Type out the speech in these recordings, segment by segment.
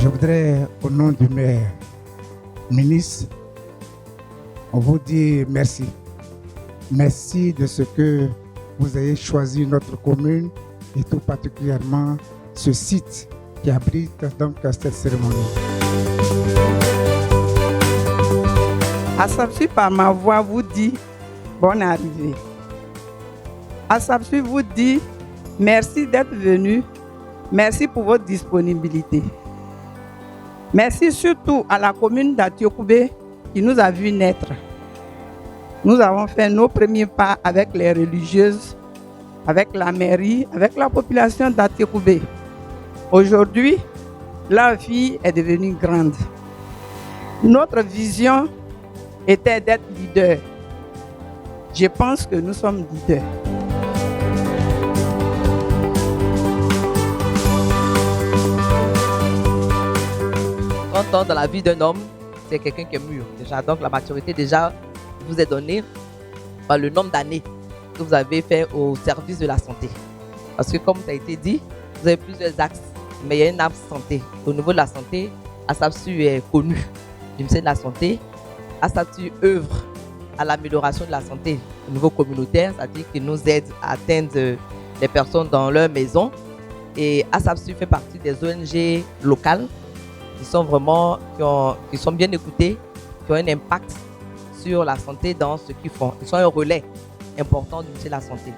voudrais, au nom du maire, ministre, vous dire merci. Merci de ce que vous avez choisi notre commune et tout particulièrement ce site qui abrite donc cette cérémonie. Asapsu par ma voix vous dit bonne arrivée. Asapsu vous dit merci d'être venu, merci pour votre disponibilité. Merci surtout à la commune d'Atiokoubé qui nous a vu naître. Nous avons fait nos premiers pas avec les religieuses, avec la mairie, avec la population d'Atiokoubé. Aujourd'hui, la vie est devenue grande. Notre vision était d'être leader. Je pense que nous sommes leaders. Dans la vie d'un homme, c'est quelqu'un qui est mûr. Déjà, donc la maturité déjà vous est donnée par le nombre d'années que vous avez fait au service de la santé. Parce que comme ça a été dit, vous avez plusieurs axes, mais il y a un axe santé. Au niveau de la santé, Asapsu est connu du ministère de la Santé. Asapsu œuvre à l'amélioration de la santé au niveau communautaire, c'est-à-dire qu'il nous aide à atteindre les personnes dans leur maison. Et Asapsu fait partie des ONG locales qui sont vraiment, qui sont bien écoutées, qui ont un impact sur la santé dans ce qu'ils font. Ils sont un relais important du ministère de la Santé.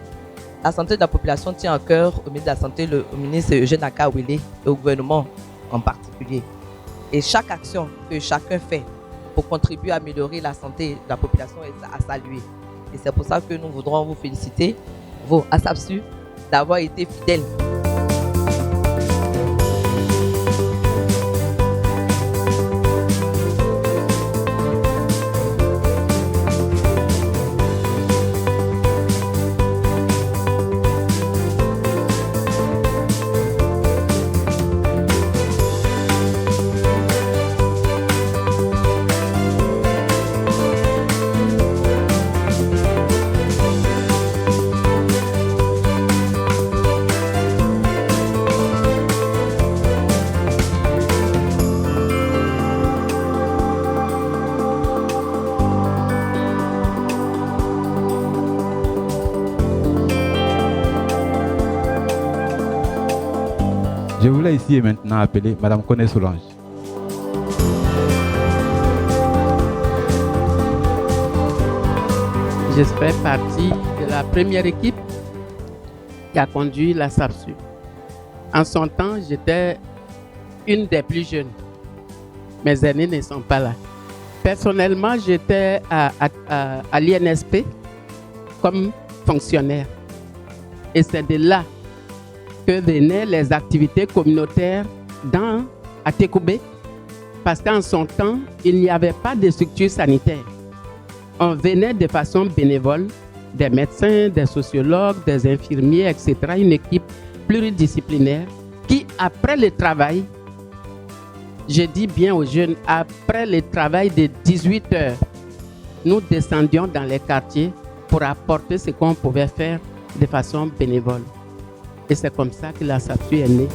La santé de la population tient à cœur au ministre de la Santé, au ministre Eugène Akawele et au gouvernement en particulier. Et chaque action que chacun fait pour contribuer à améliorer la santé de la population est à saluer. Et c'est pour ça que nous voudrons vous féliciter, vous, Asapsu, d'avoir été fidèles. Je voulais ici et maintenant appeler Madame Koné Solange. Je fais partie de la première équipe qui a conduit la SAPSU. En son temps, j'étais une des plus jeunes. Mes aînés ne sont pas là. Personnellement, j'étais à l'INSP comme fonctionnaire. Et c'est de là que venaient les activités communautaires dans Atiokoubé, parce qu'en son temps, il n'y avait pas de structure sanitaire. On venait de façon bénévole, des médecins, des sociologues, des infirmiers, etc., une équipe pluridisciplinaire qui, après le travail, je dis bien aux jeunes, après le travail de 18 heures, nous descendions dans les quartiers pour apporter ce qu'on pouvait faire de façon bénévole. Et c'est comme ça que la SAPSU est née.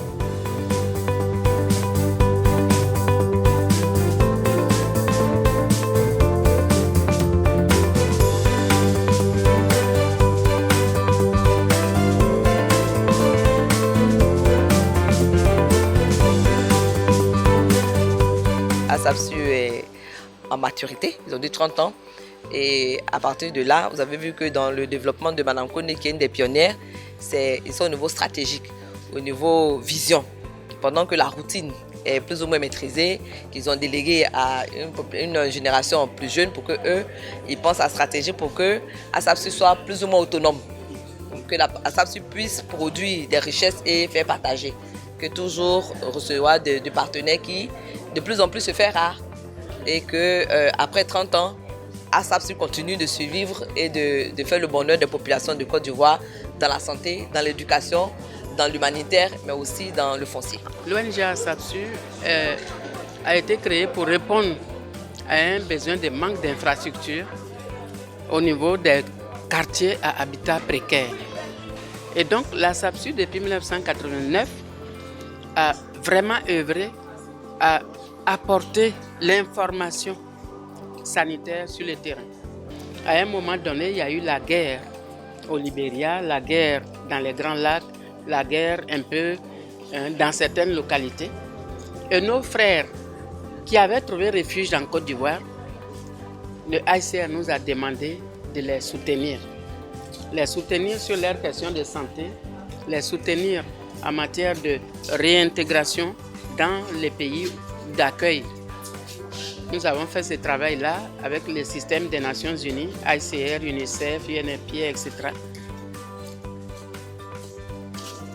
Asapsu est en maturité, ils ont dit 30 ans. Et à partir de là, vous avez vu que dans le développement de Mme Koné, qui est une des pionnières, ils sont au niveau stratégique, au niveau vision. Pendant que la routine est plus ou moins maîtrisée, qu'ils ont délégué à une génération plus jeune pour qu'eux, ils pensent à la stratégie pour que Asapsu soit plus ou moins autonome. Que Asapsu puisse produire des richesses et faire partager. Que toujours recevoir de partenaires qui de plus en plus se font rares. Et qu'après 30 ans, Asapsu continue de survivre et de faire le bonheur des populations de Côte d'Ivoire dans la santé, dans l'éducation, dans l'humanitaire, mais aussi dans le foncier. L'ONG Asapsu a été créée pour répondre à un besoin de manque d'infrastructures au niveau des quartiers à habitat précaire. Et donc l'Asapsu, depuis 1989, a vraiment œuvré à apporter l'information sanitaire sur le terrain. À un moment donné, il y a eu la guerre au Libéria, la guerre dans les Grands Lacs, la guerre un peu dans certaines localités. Et nos frères qui avaient trouvé refuge en Côte d'Ivoire, le ICR nous a demandé de les soutenir. Les soutenir sur leurs questions de santé, les soutenir en matière de réintégration dans les pays d'accueil. Nous avons fait ce travail-là avec le système des Nations Unies, ICR, UNICEF, UNFPA, etc.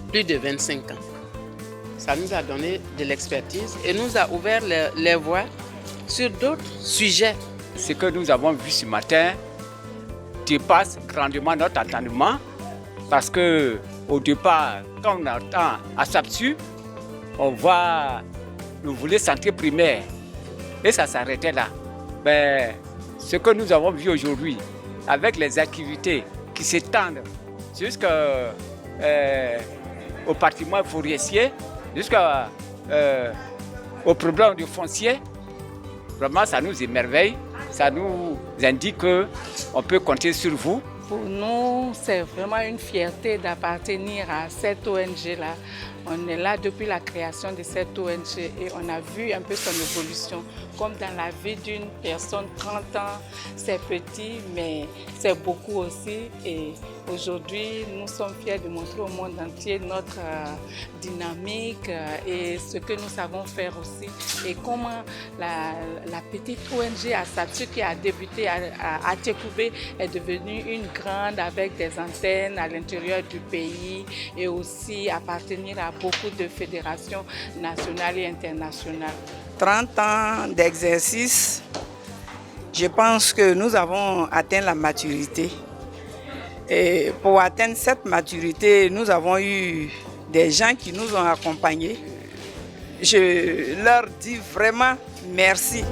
Plus de 25 ans. Ça nous a donné de l'expertise et nous a ouvert les voies sur d'autres sujets. Ce que nous avons vu ce matin dépasse grandement notre entendement parce que au départ, quand on entend ASAPSU, on voit le volet santé primaire et ça s'arrêtait là. Mais ce que nous avons vu aujourd'hui, avec les activités qui s'étendent jusqu'au patrimoine forestier, jusqu'au problème du foncier, vraiment ça nous émerveille, ça nous indique qu'on peut compter sur vous. Pour nous, c'est vraiment une fierté d'appartenir à cette ONG-là. On est là depuis la création de cette ONG et on a vu un peu son évolution. Comme dans la vie d'une personne, 30 ans, c'est petit, mais c'est beaucoup aussi. Et aujourd'hui, nous sommes fiers de montrer au monde entier notre dynamique et ce que nous savons faire aussi. Et comment la petite ONG ASAPSU qui a débuté à Tchekoubé est devenue une grande avec des antennes à l'intérieur du pays et aussi appartenir à beaucoup de fédérations nationales et internationales. 30 ans d'exercice, je pense que nous avons atteint la maturité. Et pour atteindre cette maturité, nous avons eu des gens qui nous ont accompagnés. Je leur dis vraiment merci.